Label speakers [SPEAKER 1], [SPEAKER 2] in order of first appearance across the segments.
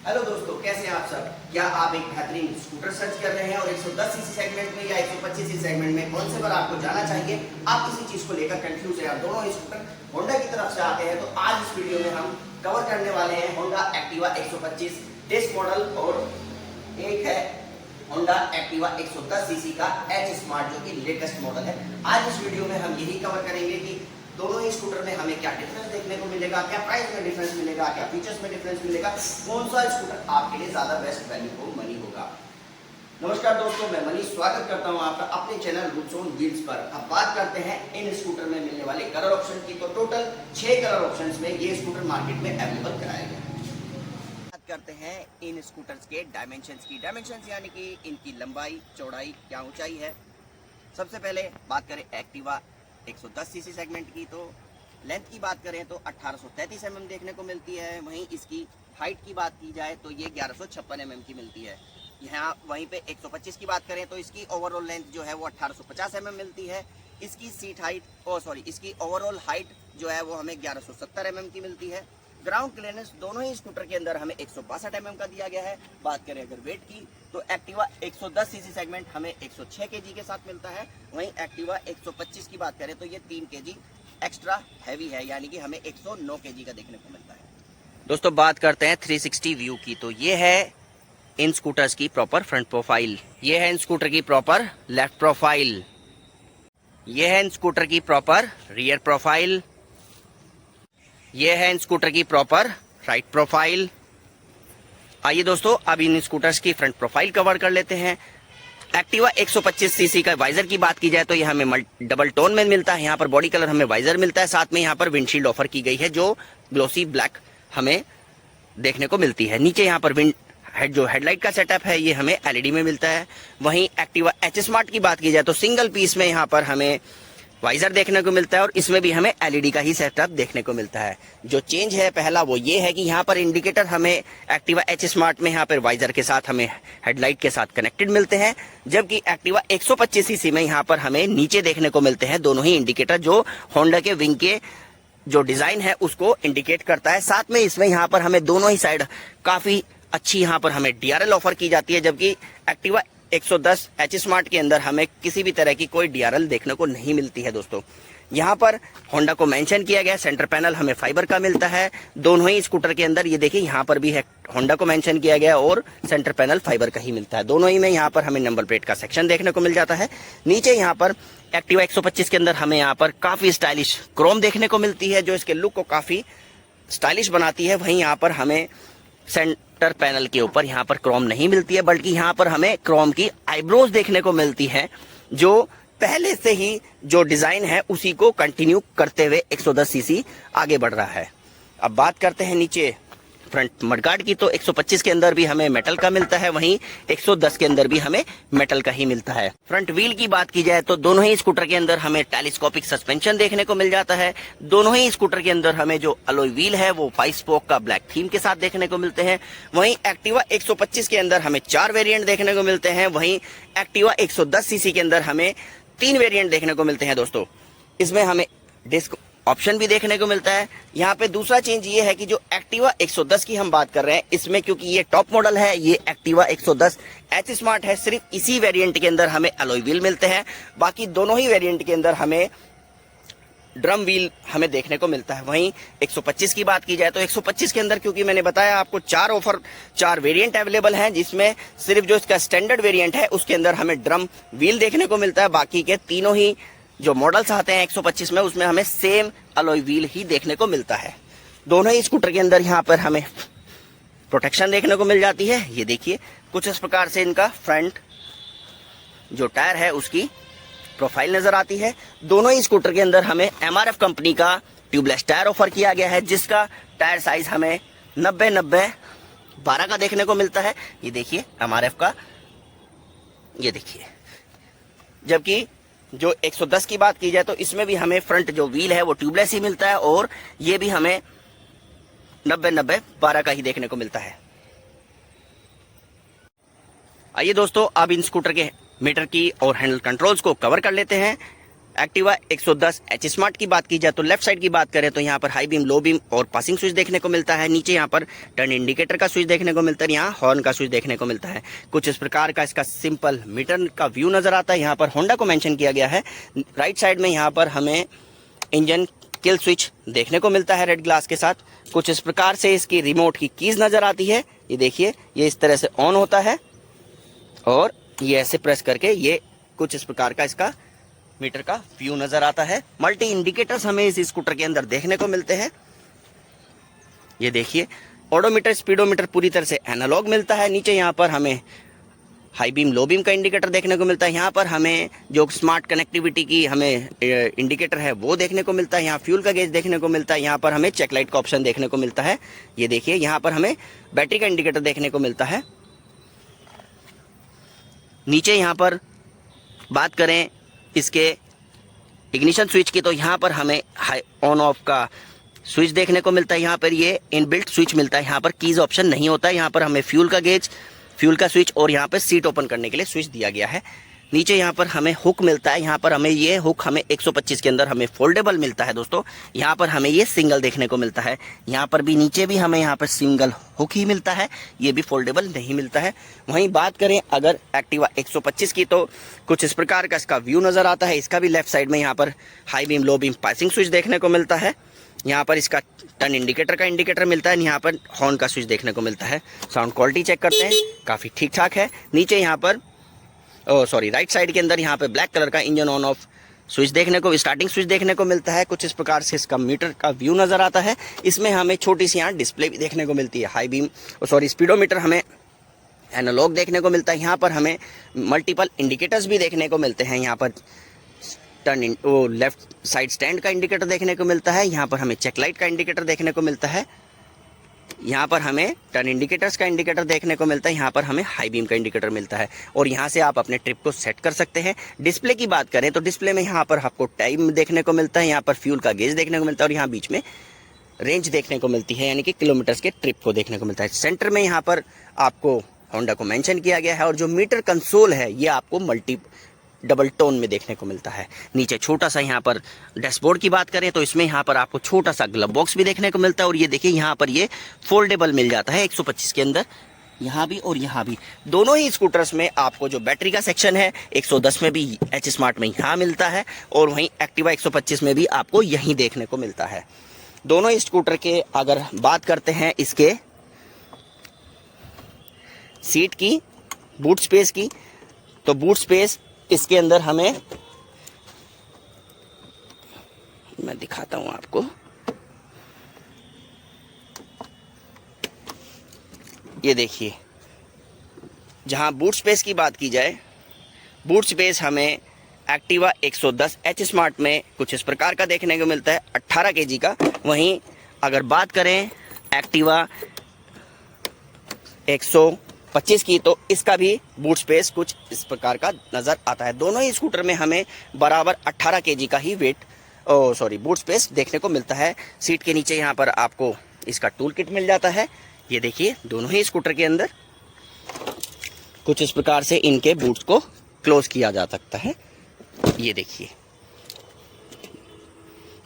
[SPEAKER 1] Hello दोस्तों, कैसे हैं आप सब। क्या आप एक बेहतरीन स्कूटर सर्च कर रहे हैं और 110 सीसी सेगमेंट में या 125 सीसी सेगमेंट में कौन से पर आपको जाना चाहिए, आप किसी चीज को लेकर कंफ्यूज है और दोनों ही स्कूटर होंडा की तरफ से आते हैं, तो आज इस वीडियो में हम कवर करने वाले हैं होंडा एक्टिवा 125 टेस्ट मॉडल और एक है होंडा एक्टिवा 110 सीसी का एच स्मार्ट जो कि लेटेस्ट मॉडल है। आज इस वीडियो में हम यही कवर करेंगे कि दोनों ही स्कूटर में हमें क्या डिफरेंस देखने को मिलेगा, क्या प्राइस में डिफरेंस मिलेगा, क्या फीचर्स में डिफरेंस मिलेगा, कौन सा स्कूटर आपके लिए ज्यादा बेस्ट वैल्यू फॉर मनी होगा। नमस्कार दोस्तों, मैं मनीष स्वागत करता हूं आपका अपने चैनल रूट्स ऑन व्हील्स पर। अब बात करते हैं इन स्कूटर में मिलने वाले कलर ऑप्शन की। तो टोटल 6 कलर ऑप्शंस में ये स्कूटर मार्केट में अवेलेबल कराया गया है। बात करते हैं इन स्कूटर्स के डायमेंशंस की। डायमेंशंस यानी कि इनकी लंबाई, चौड़ाई, क्या ऊंचाई है। सबसे पहले बात करें एक्टिवा 110 सीसी सेगमेंट की, तो लेंथ की बात करें तो 1833 mm देखने को मिलती है। वहीं इसकी हाइट की बात की जाए तो ये 1156 mm की मिलती है। यहाँ वहीं पे 125 की बात करें तो इसकी ओवरऑल लेंथ जो है वो 1850 mm मिलती है। इसकी सीट हाइट इसकी ओवरऑल हाइट जो है वो हमें 1170 mm की मिलती है। ग्राउंड क्लियरेंस दोनों ही स्कूटर के अंदर हमें 162 mm का दिया गया है। बात करें अगर वेट की तो एक्टिवा 110 सीसी सेगमेंट हमें 106 kg के साथ मिलता है। वहीं एक्टिवा 125 की बात करें तो ये 3 kg एक्स्ट्रा हैवी है, यानी कि हमें 109 kg का देखने को मिलता है। दोस्तों बात करते हैं 360 व्यू की, तो ये है इन स्कूटर्स की प्रॉपर फ्रंट प्रोफाइल, ये है इन स्कूटर की प्रॉपर लेफ्ट प्रोफाइल, ये है इन स्कूटर की प्रॉपर रियर प्रोफाइल, ये है इन स्कूटर की प्रॉपर राइट प्रोफाइल। आइए दोस्तों अब इन स्कूटर्स की फ्रंट प्रोफाइल कवर कर लेते हैं। एक्टिवा 125 सीसी का वाइजर की बात की जाए तो ये हमें डबल टोन में मिलता है। यहाँ पर बॉडी कलर हमें वाइजर मिलता है, साथ में यहाँ पर विंडशील्ड ऑफर की गई है जो ग्लोसी ब्लैक हमें देखने को मिलती है। नीचे यहाँ पर जो हेडलाइट का सेटअप है ये हमें एलईडी में मिलता है। वहीं एक्टिवा एच स्मार्ट की बात की जाए तो सिंगल पीस में यहाँ पर हमें वाइजर देखने को मिलता है और इसमें भी हमें एलईडी का ही सेटअप देखने को मिलता है। जो चेंज है पहला वो ये है कि यहाँ पर इंडिकेटर हमें एक्टिवा एच स्मार्ट में यहाँ पर वाइजर के साथ हमें हेडलाइट के साथ कनेक्टेड मिलते हैं, जबकि एक्टिवा 125 सीसी में यहाँ पर हमें नीचे देखने को मिलते हैं दोनों ही इंडिकेटर, जो होंडा के विंग के जो डिजाइन है उसको इंडिकेट करता है। साथ में इसमें यहाँ पर हमें दोनों ही साइड काफी अच्छी यहाँ पर हमें डीआरएल ऑफर की जाती है, जबकि एक्टिवा 110 एच स्मार्ट के अंदर हमें किसी भी तरह की कोई डीआरएल देखने को नहीं मिलती है। दोस्तों यहाँ पर होंडा को मेंशन किया गया, सेंटर पैनल हमें फाइबर का मिलता है दोनों ही स्कूटर के अंदर। ये देखिए यहाँ पर भी है होंडा को मेंशन किया गया और सेंटर पैनल फाइबर का ही मिलता है दोनों ही में। यहाँ पर हमें नंबर प्लेट का सेक्शन देखने को मिल जाता है। नीचे यहाँ पर एक्टिवा 125 के अंदर हमें यहाँ पर काफी स्टाइलिश क्रोम देखने को मिलती है जो इसके लुक को काफी स्टाइलिश बनाती है। वहीं यहाँ पर हमें सेंटर पैनल के ऊपर यहाँ पर क्रोम नहीं मिलती है, बल्कि यहाँ पर हमें क्रोम की आईब्रोज देखने को मिलती है, जो पहले से ही जो डिजाइन है उसी को कंटिन्यू करते हुए 110 सीसी आगे बढ़ रहा है। अब बात करते हैं नीचे फ्रंट मडगार्ड की, तो 125 के अंदर भी हमें मेटल का मिलता है, वहीं 110 के अंदर भी हमें मेटल का ही मिलता है। फ्रंट व्हील की बात की जाए तो दोनों ही स्कूटर के अंदर हमें टेलीस्कोपिक सस्पेंशन देखने को मिल जाता है। दोनों ही स्कूटर के अंदर हमें जो अलॉय व्हील है वो 5 स्पोक का ब्लैक थीम के साथ देखने को मिलते हैं। वहीं एक्टिवा 125 के अंदर हमें 4 वेरिएंट देखने को मिलते हैं। वहीं एक्टिवा 110 सीसी के अंदर हमें 3 वेरिएंट देखने को मिलते हैं। दोस्तों इसमें हमें डिस्क ऑप्शन भी देखने को मिलता है। यहाँ पे दूसरा चेंज ये है कि जो एक्टिवा 110 की हम बात कर रहे हैं इसमें, क्योंकि ये टॉप मॉडल है, ये एक्टिवा 110 एच स्मार्ट है, सिर्फ इसी वेरिएंट के अंदर हमें अलॉय व्हील मिलते हैं। बाकी दोनों ही वेरिएंट के अंदर हमें ड्रम व्हील हमें देखने को मिलता है। वहीं 125 की बात की जाए तो 125 के अंदर, क्योंकि मैंने बताया आपको 4 वेरिएंट अवेलेबल हैं, जिसमें सिर्फ जो इसका स्टैंडर्ड वेरिएंट है उसके अंदर हमें ड्रम व्हील देखने को मिलता है। बाकी के तीनों ही जो मॉडल्स आते हैं 125 में उसमें हमें सेम अलॉय व्हील ही देखने को मिलता है। दोनों ही स्कूटर के अंदर यहाँ पर हमें प्रोटेक्शन देखने को मिल जाती है। ये देखिए कुछ इस प्रकार से इनका फ्रंट जो टायर है उसकी प्रोफाइल नजर आती है। दोनों ही स्कूटर के अंदर हमें एमआरएफ कंपनी का ट्यूबलेस टायर ऑफर किया गया है, जिसका टायर साइज हमें 90-90-12 का देखने को मिलता है। ये देखिए एमआरएफ का, ये देखिए। जबकि जो 110 की बात की जाए तो इसमें भी हमें फ्रंट जो व्हील है वो ट्यूबलेस ही मिलता है और ये भी हमें 90-90-12 का ही देखने को मिलता है। आइए दोस्तों अब इन स्कूटर के मीटर की और हैंडल कंट्रोल्स को कवर कर लेते हैं। एक्टिवा 110 एच स्मार्ट की बात की जाए तो लेफ्ट साइड की बात करें तो यहाँ पर हाई बीम, लो बीम और पासिंग स्विच देखने को मिलता है। नीचे यहाँ पर टर्न इंडिकेटर का स्विच देखने को मिलता है, यहाँ हॉर्न का स्विच देखने को मिलता है। कुछ इस प्रकार का इसका सिंपल मीटर का व्यू नजर आता है। यहाँ पर होंडा को मेंशन किया गया है। राइट साइड में यहाँ पर हमें इंजन किल स्विच देखने को मिलता है रेड ग्लास के साथ। कुछ इस प्रकार से इसकी रिमोट की कीज नजर आती है। ये देखिए, ये इस तरह से ऑन होता है और ये ऐसे प्रेस करके ये कुछ इस प्रकार का इसका मीटर का व्यू नजर आता है। मल्टी इंडिकेटर्स हमें इस स्कूटर के अंदर देखने को मिलते हैं। ये देखिए, ओडोमीटर, स्पीडोमीटर पूरी तरह से एनालॉग मिलता है। नीचे यहाँ पर हमें हाई बीम, लो बीम का इंडिकेटर देखने को मिलता है। यहाँ पर हमें जो स्मार्ट कनेक्टिविटी की हमें इंडिकेटर है वो देखने को मिलता है। यहाँ फ्यूल का गेज देखने को मिलता है। यहाँ पर हमें चेक लाइट का ऑप्शन देखने को मिलता है। ये देखिए, यहाँ पर हमें बैटरी का इंडिकेटर देखने को मिलता है। नीचे यहाँ पर बात करें इसके इग्निशन स्विच की तो यहाँ पर हमें हाई ऑन ऑफ का स्विच देखने को मिलता है। यहाँ पर ये इनबिल्ट स्विच मिलता है। यहाँ पर कीज ऑप्शन नहीं होता है। यहाँ पर हमें फ्यूल का गेज, फ्यूल का स्विच और यहाँ पर सीट ओपन करने के लिए स्विच दिया गया है। नीचे यहाँ पर हमें हुक मिलता है। यहाँ पर हमें ये हुक हमें 125 के अंदर हमें फोल्डेबल मिलता है दोस्तों। यहाँ पर हमें ये सिंगल देखने को मिलता है। यहाँ पर भी नीचे भी हमें यहाँ पर सिंगल हुक ही मिलता है, ये भी फोल्डेबल नहीं मिलता है। वहीं बात करें अगर एक्टिवा 125 की तो कुछ इस प्रकार का इसका व्यू नज़र आता है। इसका भी लेफ्ट साइड में यहाँ पर high beam, low beam, passing switch देखने को मिलता है। यहाँ पर इसका टर्न इंडिकेटर का इंडिकेटर मिलता है। यहाँ पर हॉर्न का स्विच देखने को मिलता है। साउंड क्वालिटी चेक करते हैं, काफ़ी ठीक ठाक है। नीचे यहाँ पर राइट साइड के अंदर यहाँ पे ब्लैक कलर का इंजन ऑन ऑफ स्विच देखने को, स्टार्टिंग स्विच देखने को मिलता है। कुछ इस प्रकार से इसका मीटर का व्यू नज़र आता है। इसमें हमें छोटी सी यहाँ डिस्प्ले भी देखने को मिलती है। हाई बीम स्पीडोमीटर हमें एनालॉग देखने को मिलता है। यहाँ पर हमें मल्टीपल इंडिकेटर्स भी देखने को मिलते हैं। यहाँ पर लेफ्ट साइड स्टैंड का इंडिकेटर देखने को मिलता है। यहाँ पर हमें चेक लाइट का इंडिकेटर देखने को मिलता है। यहाँ पर हमें टर्न इंडिकेटर्स का इंडिकेटर देखने को मिलता है। यहाँ पर हमें हाई बीम का इंडिकेटर मिलता है और यहाँ से आप अपने ट्रिप को सेट कर सकते हैं। डिस्प्ले की बात करें तो डिस्प्ले में यहाँ पर आपको टाइम देखने को मिलता है। यहाँ पर फ्यूल का गेज देखने को मिलता है और यहाँ बीच में रेंज देखने को मिलती है, यानी कि किलोमीटर्स के ट्रिप को देखने को मिलता है। सेंटर में यहाँ पर आपको होंडा को मेंशन किया गया है और जो मीटर कंसोल है ये आपको मल्टी डबल टोन में देखने को मिलता है। नीचे छोटा सा यहाँ पर डैशबोर्ड की बात करें तो इसमें यहाँ पर आपको छोटा सा ग्लव बॉक्स भी देखने को मिलता है और ये देखिए यहाँ पर ये फोल्डेबल मिल जाता है 125 के अंदर, यहाँ भी और यहाँ भी। दोनों ही स्कूटर्स में आपको जो बैटरी का सेक्शन है 110 में भी एच स्मार्ट में यहाँ मिलता है और वहीं एक्टिवा 125 में भी आपको यहीं देखने को मिलता है। दोनों ही स्कूटर के अगर बात करते हैं इसके सीट की, बूट स्पेस की, तो बूट स्पेस इसके अंदर हमें, मैं दिखाता हूं आपको, ये देखिए, जहां बूट स्पेस की बात की जाए, बूट स्पेस हमें एक्टिवा 110 एच स्मार्ट में कुछ इस प्रकार का देखने को मिलता है, 18 केजी का। वहीं अगर बात करें एक्टिवा 125 की तो इसका भी बूट स्पेस कुछ इस प्रकार का नज़र आता है। दोनों ही स्कूटर में हमें बराबर 18 केजी का ही बूट स्पेस देखने को मिलता है। सीट के नीचे यहाँ पर आपको इसका टूल किट मिल जाता है। ये देखिए, दोनों ही स्कूटर के अंदर कुछ इस प्रकार से इनके बूट्स को क्लोज किया जा सकता है। ये देखिए,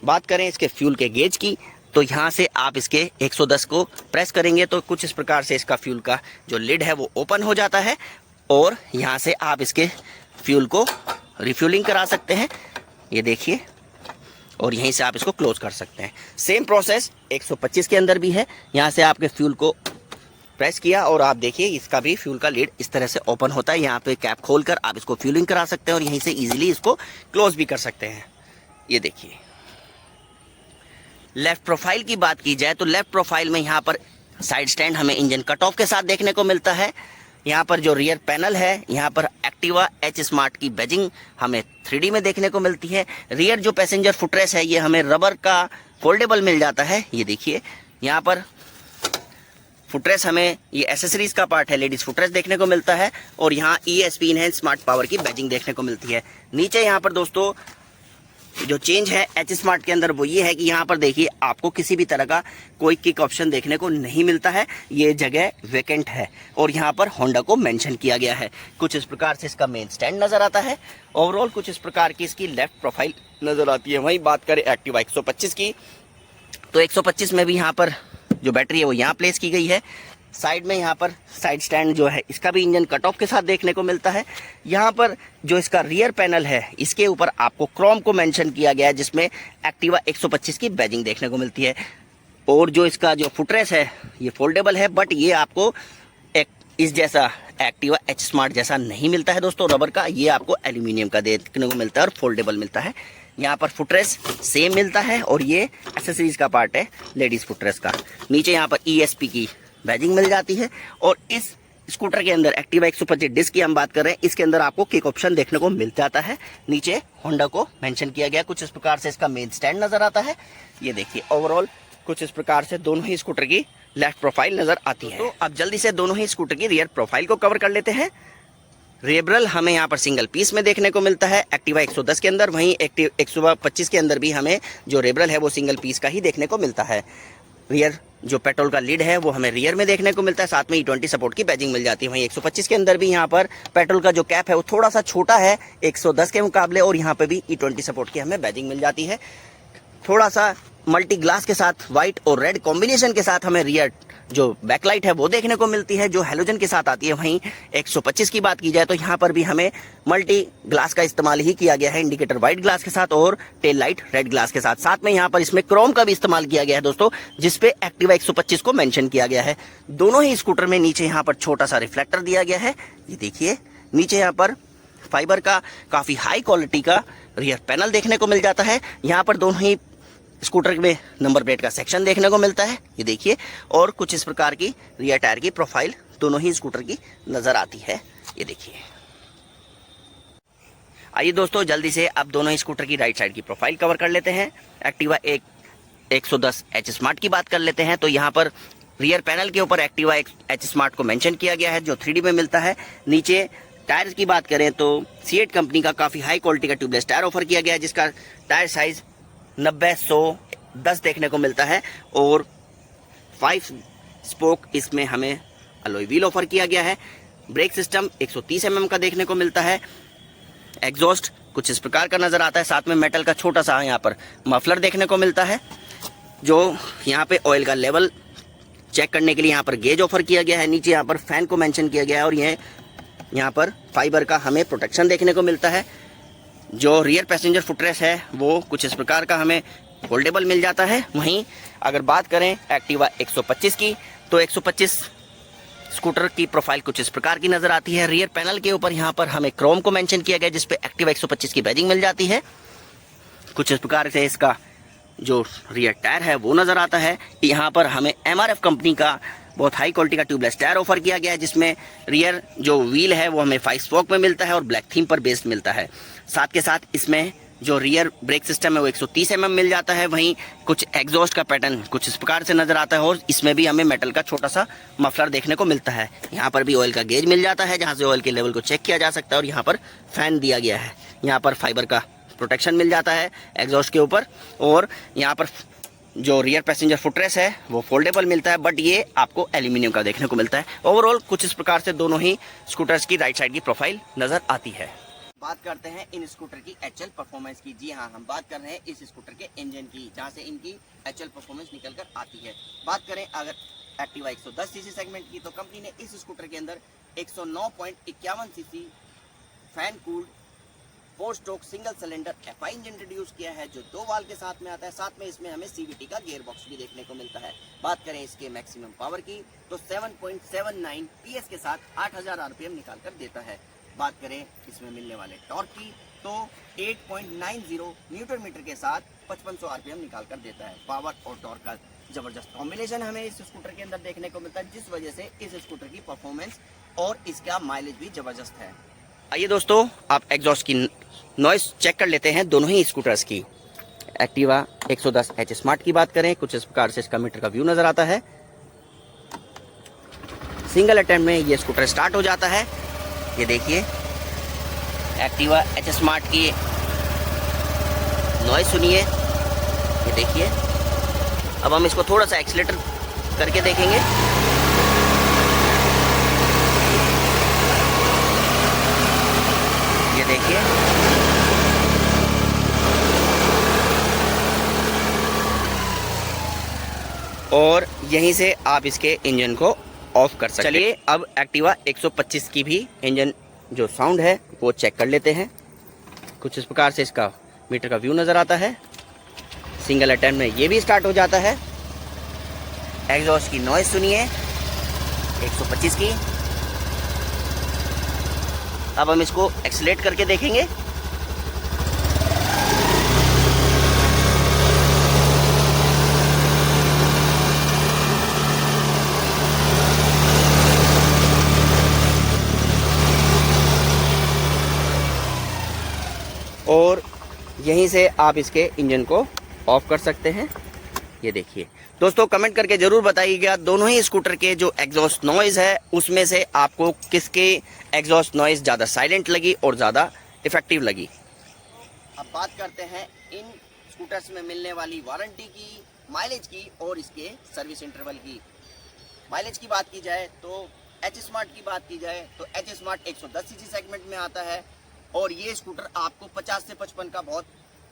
[SPEAKER 1] बात करें इसके फ्यूल के गेज की तो यहाँ से आप इसके 110 को प्रेस करेंगे तो कुछ इस प्रकार से इसका फ्यूल का जो लिड है वो ओपन हो जाता है और यहाँ से आप इसके फ्यूल को रिफ्यूलिंग करा सकते हैं। ये देखिए, और यहीं से आप इसको क्लोज कर सकते हैं। सेम प्रोसेस 125 के अंदर भी है। यहाँ से आपके फ्यूल को प्रेस किया और आप देखिए इसका भी फ्यूल का लिड इस तरह से ओपन होता है। यहाँ पे कैप खोलकर आप इसको फ्यूलिंग करा सकते हैं और यहीं से इजीली इसको क्लोज भी कर सकते हैं। ये देखिए, लेफ्ट प्रोफाइल की बात की जाए तो लेफ्ट प्रोफाइल में यहाँ पर साइड स्टैंड हमें इंजन कट ऑफ के साथ देखने को मिलता है। यहाँ पर जो रियर पैनल है, यहाँ पर एक्टिवा एच स्मार्ट की बैजिंग हमें 3D में देखने को मिलती है। रियर जो पैसेंजर फुटरेस्ट है ये हमें रबर का फोल्डेबल मिल जाता है। ये देखिए, यहाँ पर फुटरेस्ट हमें ये एसेसरीज का पार्ट है, लेडीज फुटरेस्ट देखने को मिलता है और यहाँ ESP इनहैंस स्मार्ट पावर की बैजिंग देखने को मिलती है। नीचे यहाँ पर दोस्तों जो चेंज है एच स्मार्ट के अंदर वो ये है कि यहाँ पर देखिए आपको किसी भी तरह का कोई किक ऑप्शन देखने को नहीं मिलता है, ये जगह वेकेंट है और यहाँ पर होंडा को मेंशन किया गया है। कुछ इस प्रकार से इसका मेन स्टैंड नज़र आता है। ओवरऑल कुछ इस प्रकार की इसकी लेफ्ट प्रोफाइल नज़र आती है। वहीं बात करें एक्टिवा 125 की, तो 125 में भी यहाँ पर जो बैटरी है वो यहाँ प्लेस की गई है। साइड में यहाँ पर साइड स्टैंड जो है इसका भी इंजन कट ऑफ के साथ देखने को मिलता है। यहाँ पर जो इसका रियर पैनल है इसके ऊपर आपको क्रोम को मेंशन किया गया है, जिसमें एक्टिवा 125 की बैजिंग देखने को मिलती है। और जो इसका जो फुटरेस्ट है ये फोल्डेबल है, बट ये आपको एक इस जैसा एक्टिवा एच स्मार्ट जैसा नहीं मिलता है दोस्तों रबर का, ये आपको एल्यूमिनियम का देखने को मिलता है और फोल्डेबल मिलता है। यहाँ पर फुटरेस्ट सेम मिलता है और ये एसेसरीज का पार्ट है लेडीज फुटरेस्ट का। नीचे यहाँ पर ESP की बैजिंग मिल जाती है। और इस स्कूटर के अंदर एक्टिवा 125 डिस्क की हम बात कर रहे हैं, इसके अंदर आपको किक ऑप्शन देखने को मिल जाता है। नीचे होंडा को मेंशन किया गया। कुछ इस प्रकार से इसका मेन स्टैंड नजर आता है। ये देखिए ओवरऑल कुछ इस प्रकार से दोनों ही स्कूटर की लेफ्ट प्रोफाइल नजर आती है। तो अब जल्दी से दोनों ही स्कूटर की रियर प्रोफाइल को कवर कर लेते हैं। रेबरल हमें यहाँ पर सिंगल पीस में देखने को मिलता है एक्टिवा 110 के अंदर, वहीं एक्टिव 125 के अंदर भी हमें जो रेबरल है वो सिंगल पीस का ही देखने को मिलता है। रियर जो पेट्रोल का लीड है वो हमें रियर में देखने को मिलता है, साथ में E20 सपोर्ट की बैजिंग मिल जाती है। वहीं 125 के अंदर भी यहाँ पर पेट्रोल का जो कैप है वो थोड़ा सा छोटा है 110 के मुकाबले, और यहाँ पे भी E20 सपोर्ट की हमें बैजिंग मिल जाती है। थोड़ा सा मल्टी ग्लास के साथ व्हाइट और रेड कॉम्बिनेशन के साथ हमें रियर जो बैकलाइट है वो देखने को मिलती है, जो हेलोजन के साथ आती है। वहीं 125 की बात की जाए तो यहाँ पर भी हमें मल्टी ग्लास का इस्तेमाल ही किया गया है, इंडिकेटर व्हाइट ग्लास के साथ और टेल लाइट रेड ग्लास के साथ। साथ में यहाँ पर इसमें क्रोम का भी इस्तेमाल किया गया है दोस्तों, जिसपे एक्टिवा 125 को मेंशन किया गया है। दोनों ही स्कूटर में नीचे यहाँ पर छोटा सा रिफ्लेक्टर दिया गया है। ये देखिए नीचे यहाँ पर फाइबर का काफी हाई क्वालिटी का रियर पैनल देखने को मिल जाता है। यहाँ पर दोनों ही स्कूटर में नंबर प्लेट का सेक्शन देखने को मिलता है, ये देखिए। और कुछ इस प्रकार की रियर टायर की प्रोफाइल दोनों ही स्कूटर की नजर आती है, ये देखिए। आइए दोस्तों जल्दी से अब दोनों ही स्कूटर की राइट साइड की प्रोफाइल कवर कर लेते हैं। एक्टिवा 110 एच स्मार्ट की बात कर लेते हैं, तो यहाँ पर रियर पैनल के ऊपर एक्टिवा एच स्मार्ट को मेंशन किया गया है, जो 3D में मिलता है। नीचे टायर की बात करें तो सीएट कंपनी का काफी हाई क्वालिटी का ट्यूबलेस टायर ऑफर किया गया है, जिसका टायर साइज 90-100-10 देखने को मिलता है। और 5 स्पोक इसमें हमें अलॉय व्हील ऑफर किया गया है। ब्रेक सिस्टम 130 mm का देखने को मिलता है। एग्जॉस्ट कुछ इस प्रकार का नजर आता है, साथ में मेटल का छोटा सा यहाँ पर मफलर देखने को मिलता है। जो यहाँ पे ऑयल का लेवल चेक करने के लिए यहाँ पर गेज ऑफर किया गया है। नीचे यहाँ पर फैन को मेंशन किया गया है और ये यहाँ पर फाइबर का हमें प्रोटेक्शन देखने को मिलता है। जो रियर पैसेंजर फुटरेस्ट है वो कुछ इस प्रकार का हमें फोल्डेबल मिल जाता है। वहीं अगर बात करें एक्टिवा 125 की, तो 125 स्कूटर की प्रोफाइल कुछ इस प्रकार की नजर आती है। रियर पैनल के ऊपर यहाँ पर हमें क्रोम को मेंशन किया गया, जिसपे एक्टिवा 125 की बैजिंग मिल जाती है। कुछ इस प्रकार से इसका जो रियर टायर है वो नजर आता है। यहाँ पर हमें MRF कंपनी का बहुत हाई क्वालिटी का ट्यूबलेस टायर ऑफर किया गया है, जिसमें रियर जो व्हील है वो हमें 5 स्पोक में मिलता है और ब्लैक थीम पर बेस्ड मिलता है। साथ के साथ इसमें जो रियर ब्रेक सिस्टम है वो 130 mm मिल जाता है। वहीं कुछ एग्जॉस्ट का पैटर्न कुछ इस प्रकार से नजर आता है और इसमें भी हमें मेटल का छोटा सा मफलर देखने को मिलता है। यहाँ पर भी ऑयल का गेज मिल जाता है, जहाँ से ऑयल के लेवल को चेक किया जा सकता है। और यहाँ पर फैन दिया गया है, यहाँ पर फाइबर का प्रोटेक्शन मिल जाता है एग्जॉस्ट के ऊपर। और यहाँ पर जो रियर पैसेंजर फुटरेस्ट है वो फोल्डेबल मिलता है, बट ये आपको एल्यूमिनियम का देखने को मिलता है। ओवरऑल कुछ इस प्रकार से दोनों ही स्कूटर्स की राइट साइड की प्रोफाइल नजर आती है। बात करते हैं इन स्कूटर की एचएल परफॉर्मेंस की। जी हाँ, हम बात कर रहे हैं इस स्कूटर के इंजन की, जहाँ से इनकी एचएल परफॉर्मेंस निकल कर आती है। बात करें अगर एक्टिवा 110 सीसी सेगमेंट की, तो कंपनी ने इस स्कूटर के अंदर 109.51 CC fan cooled 4 stroke single cylinder FI engine introduce किया है, जो 2 वाल्व के साथ में आता है। साथ में इसमें हमें CVT का गियर बॉक्स भी देखने को मिलता है। बात करें इसके मैक्सिमम पावर की, तो 7.79 PS के साथ 8000 RPM निकाल कर देता है। बात करें इसमें मिलने वाले टॉर्क की, तो 8.90 न्यूटन मीटर के साथ 5500 RPM निकाल कर देता है। पावर और टॉर्क का जबरदस्त कॉम्बिनेशन हमें इस स्कूटर के अंदर देखने को मिलता है, जिस वजह से इस स्कूटर की परफॉर्मेंस और इसका माइलेज भी जबरदस्त है। आइए दोस्तों, आप एग्जॉस्ट की नॉइस चेक कर लेते हैं दोनों ही स्कूटर्स की। एक्टिवा 110 एच स्मार्ट की बात करें, कुछ इस प्रकार से इसका मीटर का व्यू नजर आता है। सिंगल अटेम्प्ट में ये स्कूटर स्टार्ट हो जाता है। ये देखिए एक्टिवा एच स्मार्ट की नॉइज सुनिए, ये देखिए। अब हम इसको थोड़ा सा एक्सीलेटर करके देखेंगे। ये देखिए, और यहीं से आप इसके इंजन को ऑफ कर सकते हैं। चलिए अब एक्टिवा 125 की भी इंजन जो साउंड है वो चेक कर लेते हैं। कुछ इस प्रकार से इसका मीटर का व्यू नज़र आता है। सिंगल अटेम्प्ट में ये भी स्टार्ट हो जाता है। एग्जॉस्ट की नॉइज सुनिए 125 की। अब हम इसको एक्सीलेट करके देखेंगे। और यहीं से आप इसके इंजन को ऑफ कर सकते हैं। ये देखिए दोस्तों, कमेंट करके जरूर बताइएगा दोनों ही स्कूटर के जो एग्जॉस्ट नॉइज़ है उसमें से आपको किसके एग्जॉस्ट नॉइज़ ज़्यादा साइलेंट लगी और ज़्यादा इफेक्टिव लगी। अब बात करते हैं इन स्कूटर्स में मिलने वाली वारंटी की, माइलेज की और इसके सर्विस इंटरवल की। माइलेज की बात की जाए तो एच स्मार्ट की बात की जाए तो एच स्मार्ट 110 सीसी सेगमेंट में आता है और ये स्कूटर आपको 50 से 55 का बहुत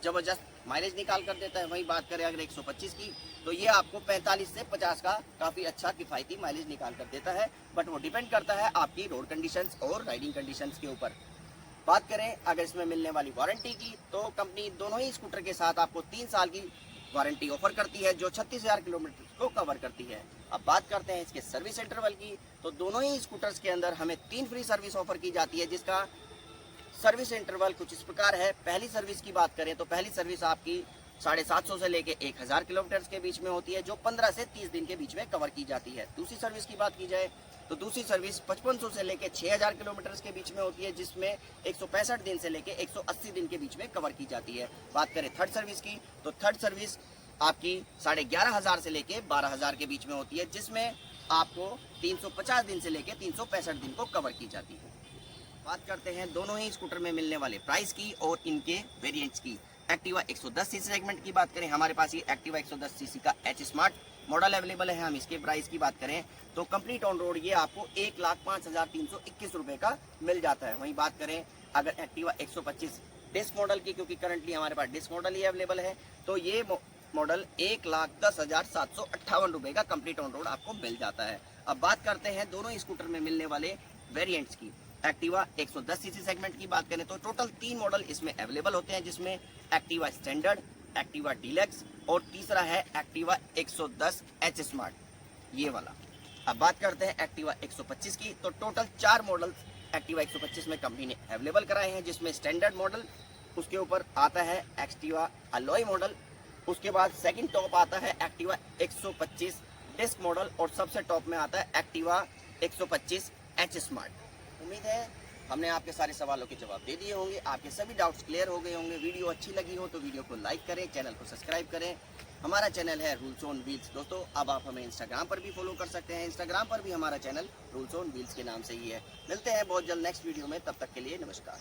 [SPEAKER 1] ज़बरदस्त माइलेज निकाल कर देता है। वहीं बात करें अगर 125 की तो ये आपको 45 से 50 का काफ़ी अच्छा किफ़ायती माइलेज निकाल कर देता है। बट वो डिपेंड करता है आपकी रोड कंडीशंस और राइडिंग कंडीशंस के ऊपर। बात करें अगर इसमें मिलने वाली वारंटी की तो कंपनी दोनों ही स्कूटर के साथ आपको 3 साल की वारंटी ऑफर करती है जो 36,000 किलोमीटर को कवर करती है। अब बात करते हैं इसके सर्विस इंटरवल की तो दोनों ही स्कूटर्स के अंदर हमें 3 फ्री सर्विस ऑफर की जाती है, जिसका सर्विस इंटरवल कुछ इस प्रकार है। पहली सर्विस की बात करें तो पहली सर्विस आपकी 750 से लेके 1000 किलोमीटर के बीच में होती है जो 15 से 30 दिन के बीच में कवर की जाती है। दूसरी सर्विस की बात की जाए तो दूसरी सर्विस 5500 से लेके 6000 किलोमीटर के बीच में होती है जिसमें 165 दिन से लेके 180 दिन के बीच में कवर की जाती है। बात करें थर्ड सर्विस की तो थर्ड सर्विस आपकी 11,500 से लेके 12,000 के बीच में होती है जिसमें आपको 350 दिन से लेके 365 दिन को कवर की जाती है। बात करते हैं दोनों ही स्कूटर में मिलने वाले प्राइस की और इनके वेरिएंट्स की। एक्टिवा 110 सीसी सेगमेंट की बात करें, हमारे पास ये एक्टिवा 110 सीसी का एच स्मार्ट मॉडल अवेलेबल है। हम इसके प्राइस की बात करें तो कंप्लीट ऑन रोड ये आपको 1,05,321 रुपये का मिल जाता है। वहीं बात करें अगर एक्टिवा 125 डिस्क मॉडल की, क्योंकि करंटली हमारे पास डिस्क मॉडल ही अवेलेबल है, तो ये मॉडल 1,10,758 रुपये का कंप्लीट ऑन रोड आपको मिल जाता है। अब बात करते हैं दोनों स्कूटर में मिलने वाले वेरिएंट्स की। एक्टिवा 110 सीसी सेगमेंट की बात करें तो टोटल 3 मॉडल इसमें अवेलेबल होते हैं, जिसमें एक्टिवा स्टैंडर्ड, एक्टिवा डीलक्स और तीसरा है एक्टिवा 110 एच स्मार्ट, ये वाला। अब बात करते हैं एक्टिवा 125 की तो टोटल 4 मॉडल एक्टिवा 125 में कंपनी ने अवेलेबल कराए हैं, जिसमें स्टैंडर्ड मॉडल, उसके ऊपर आता है एक्टिवा अलॉय मॉडल, उसके बाद सेकंड टॉप आता है एक्टिवा 125 डिस्क मॉडल और सबसे टॉप में आता है एक्टिवा 125 एच स्मार्ट। उम्मीद है हमने आपके सारे सवालों के जवाब दे दिए होंगे, आपके सभी डाउट्स क्लियर हो गए होंगे। वीडियो अच्छी लगी हो तो वीडियो को लाइक करें, चैनल को सब्सक्राइब करें। हमारा चैनल है रूल्स ऑन व्हील्स। दोस्तों अब आप हमें इंस्टाग्राम पर भी फॉलो कर सकते हैं, इंस्टाग्राम पर भी हमारा चैनल रूल्स ऑन व्हील्स के नाम से ही है। मिलते हैं बहुत जल्द नेक्स्ट वीडियो में, तब तक के लिए नमस्कार।